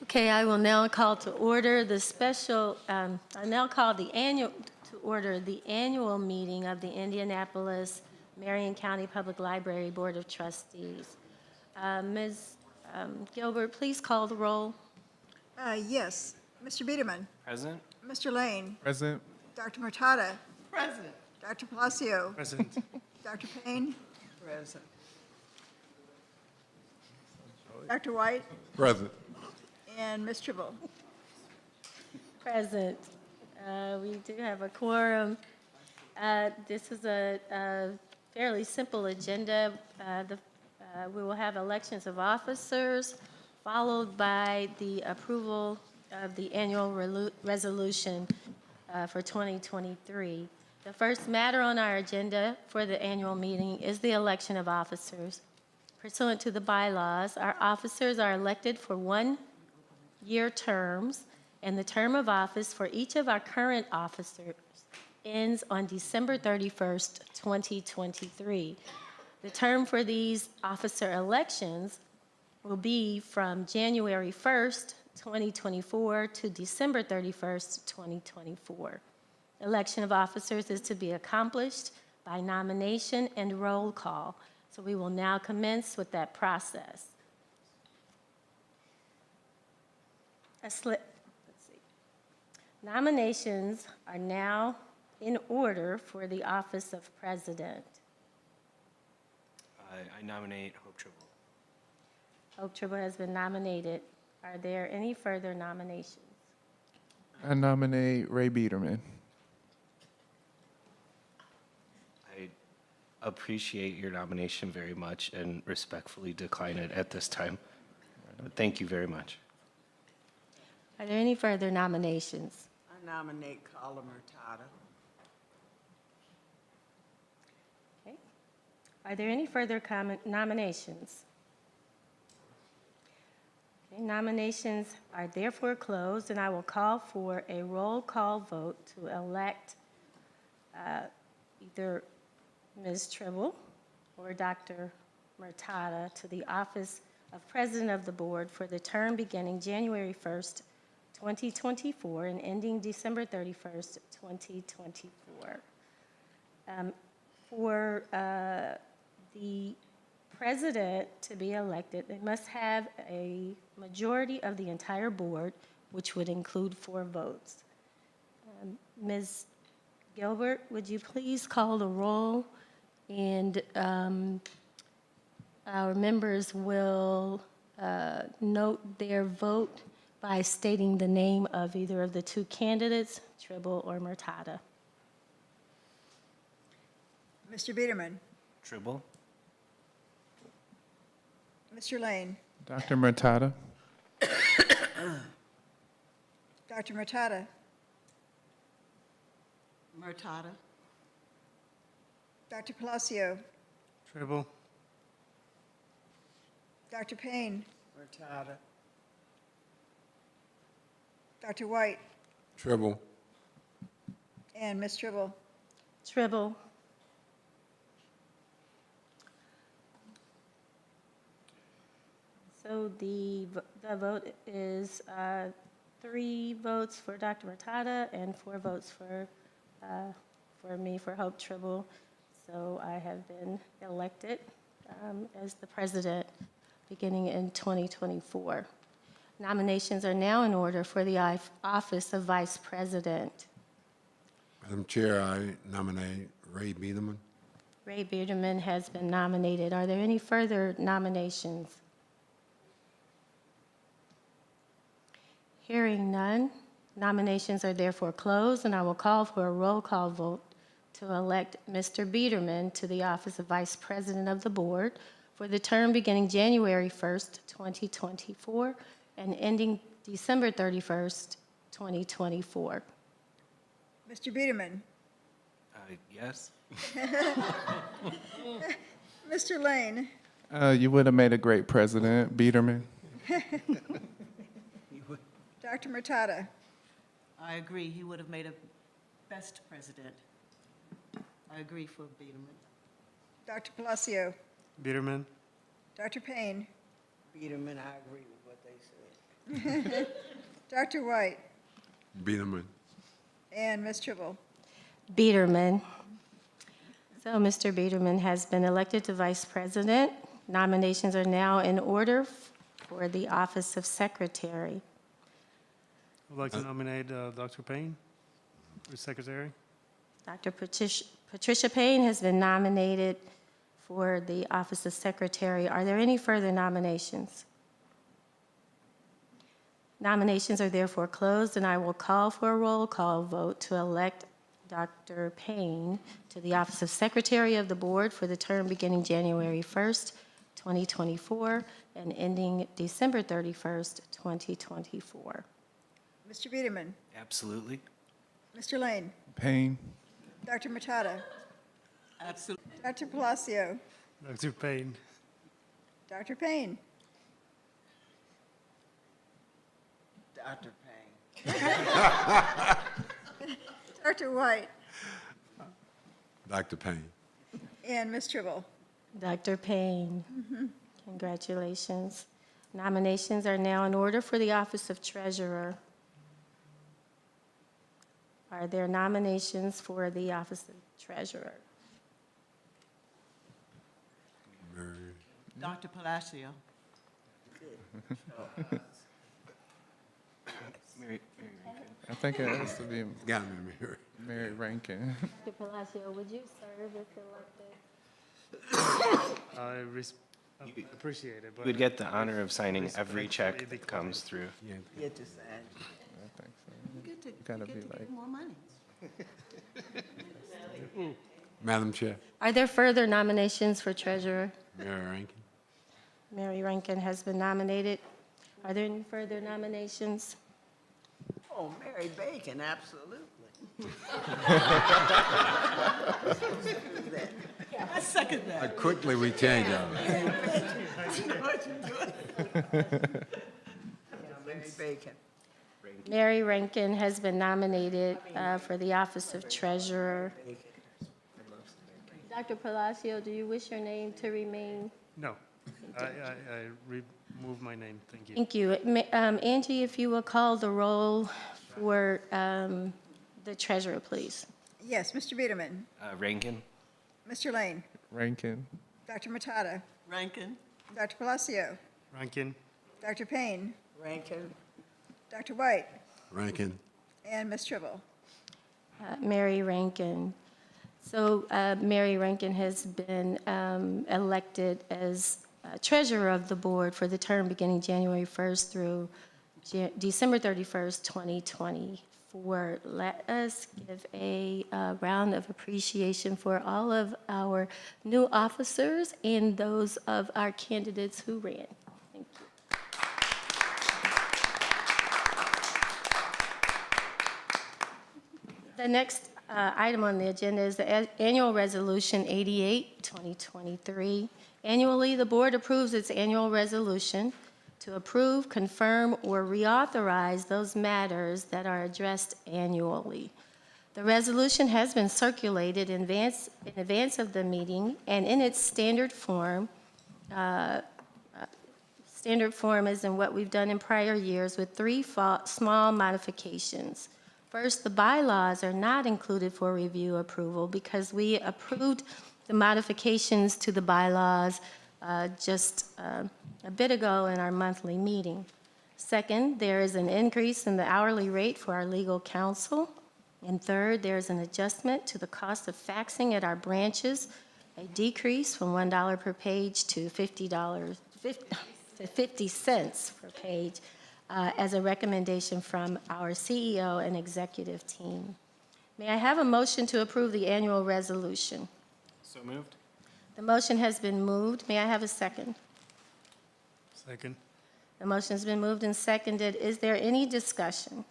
Okay, I will now call to order the I now call the annual meeting of the Indianapolis Marion County Public Library Board of Trustees. Ms. Gilbert, please call the roll. Yes. Mr. Biederman. Present. Mr. Lane. Present. Dr. Murtada. Present. Dr. Palacio. Present. Dr. Payne. Present. Dr. White. Present. And Ms. Tribble. Present. We do have a quorum. This is a fairly simple agenda. We will have elections of officers, followed by the approval of the annual resolution for 2023. The first matter on our agenda for the annual meeting is the election of officers. Pursuant to the bylaws, our officers are elected for one-year terms, and the term of office for each of our current officers ends on December 31st, 2023. The term for these officer elections will be from January 1st, 2024 to December 31st, 2024. Election of officers is to be accomplished by nomination and roll call. So we will now commence with that process. Let's see. Nominations are now in order for the office of president. I nominate Hope Tribble. Hope Tribble has been nominated. Are there any further nominations? I nominate Ray Biederman. I appreciate your nomination very much and respectfully decline it at this time. But thank you very much. Are there any further nominations? I nominate Carla Murtada. Okay. Are there any further nominations? Okay, nominations are therefore closed, and I will call for a roll call vote to elect either Ms. Tribble or Dr. Murtada to the office of President of the Board for the term beginning January 1st, 2024 and ending December 31st, 2024. For the president to be elected, they must have a majority of the entire board, which would include 4 votes. Ms. Gilbert, would you please call the roll? And our members will note their vote by stating the name of either of the 2 candidates, Tribble or Murtada. Mr. Biederman. Tribble. Mr. Lane. Dr. Murtada. Dr. Murtada. Murtada. Dr. Palacio. Tribble. Dr. Payne. Murtada. Dr. White. Tribble. And Ms. Tribble. Tribble. So the vote is 3 votes for Dr. Murtada and 4 votes for me, for Hope Tribble. So I have been elected as the president beginning in 2024. Nominations are now in order for the office of vice president. Madam Chair, I nominate Ray Biederman. Ray Biederman has been nominated. Are there any further nominations? Hearing none, nominations are therefore closed, and I will call for a roll call vote to elect Mr. Biederman to the office of Vice President of the Board for the term beginning January 1st, 2024, and ending December 31st, 2024. Mr. Biederman. Yes. Mr. Lane. You would have made a great president, Biederman. Dr. Murtada. I agree, he would have made a best president. I agree for Biederman. Dr. Palacio. Biederman. Dr. Payne. Biederman, I agree with what they said. Dr. White, Biederman. and Ms. Tribble. Biederman. So Mr. Biederman has been elected to Vice President. Nominations are now in order for the office of Secretary. I'd like to nominate Dr. Payne for secretary. Dr. Patricia Payne has been nominated for the office of Secretary. Are there any further nominations? Nominations are therefore closed, and I will call for a roll call vote to elect Dr. Payne to the office of Secretary of the Board for the term beginning January 1st, 2024, and ending December 31st, 2024. Mr. Biederman, Absolutely. Mr. Lane, Payne. Dr. Murtada, Absolutely. Dr. Palacio, Dr. Payne. Dr. Payne, Dr. Payne. Dr. White, Dr. Payne. and Ms. Tribble. Dr. Payne, congratulations. Nominations are now in order for the office of Treasurer. Are there nominations for the office of Treasurer? Mary. Dr. Palacio. Mary Rankin. I think it has to be Got me, Mary. Mary Rankin. Dr. Palacio, would you serve if elected? I appreciate it, You but would get the honor of signing every check that comes through. Yeah. Get to sign. I think so. You get to, Gotta you be get to like- get more money. Madam Chair, Are there further nominations for Treasurer? Mary Rankin. Mary Rankin has been nominated. Are there any further nominations? Oh, Mary Bacon, absolutely. I second How that. quickly we change our. Mary Bacon. Mary Rankin has been nominated for the office of Treasurer. Dr. Palacio, do you wish your name to remain? no. I remove my name, thank you. Thank you. Angie, if you will call the roll for the Treasurer, please. Yes, Mr. Biederman, Rankin. Mr. Lane, Rankin. Dr. Murtada, Rankin. Dr. Palacio, Rankin. Dr. Payne, Rankin. Dr. White, Rankin. and Ms. Tribble. Mary Rankin. So Mary Rankin has been elected as Treasurer of the Board for the term beginning January 1st through December 31st, 2024. Let us give a round of appreciation for all of our new officers and those of our candidates who ran. Thank you. The next item on the agenda is the Annual Resolution 88, 2023. Annually, the Board approves its annual resolution to approve, confirm, or reauthorize those matters that are addressed annually. The resolution has been circulated in advance of the meeting and in its standard form. Standard form is in what we've done in prior years with three small modifications. First, the bylaws are not included for review approval because we approved the modifications to the bylaws just a bit ago in our monthly meeting. Second, there is an increase in the hourly rate for our legal counsel. And third, there is an adjustment to the cost of faxing at our branches, a decrease from $1 per page to $50 to 50 cents per page as a recommendation from our CEO and executive team. May I have a motion to approve the annual resolution? So moved. The motion has been moved. May I have a second? Second. The motion's been moved and seconded. Is there any discussion?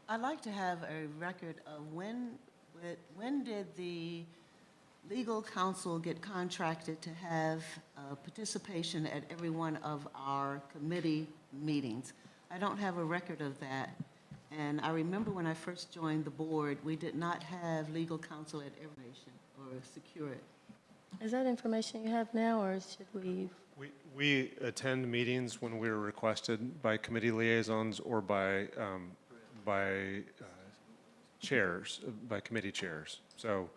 I'd like to have a record of when did the legal counsel get contracted to have participation at every one of our committee meetings? I don't have a record of that. And I remember when I first joined the board, we did not have legal counsel at every nation or secure it. Is that information you have now, or should we? We attend meetings when we're requested by committee liaisons or by chairs, by committee chairs. So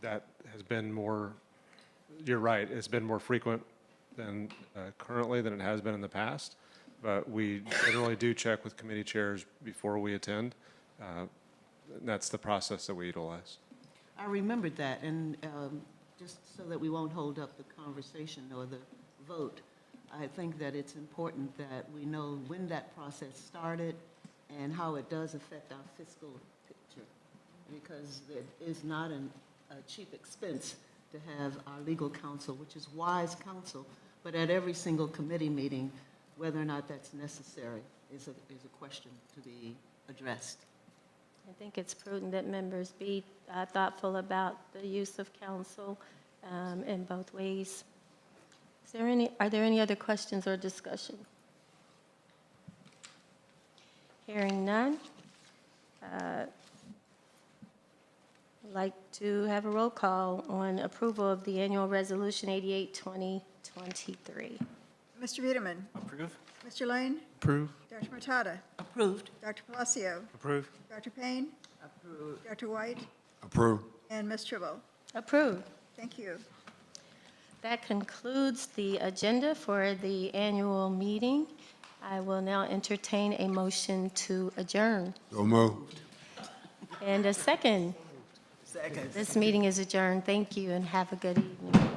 that has been more, you're right, it's been more frequent than currently than it has been in the past. But we generally do check with committee chairs before we attend. And that's the process that we utilize. I remembered that, and just so that we won't hold up the conversation or the vote, I think that it's important that we know when that process started and how it does affect our fiscal picture, because it is not a cheap expense to have our legal counsel, which is wise counsel, but at every single committee meeting, whether or not that's necessary is a question to be addressed. I think it's prudent that members be thoughtful about the use of counsel in both ways. Are there any other questions or discussion? Hearing none. I'd like to have a roll call on approval of the annual resolution 88, 2023. Mr. Biederman. Approve. Mr. Lane. Approve. Dr. Matada. Approved. Dr. Palacio. Approve. Dr. Payne. Approved. Dr. White. Approve. And Ms. Tribble. Approved. Thank you. That concludes the agenda for the annual meeting. I will now entertain a motion to adjourn. So moved. And a second. Second. This meeting is adjourned. Thank you and have a good evening.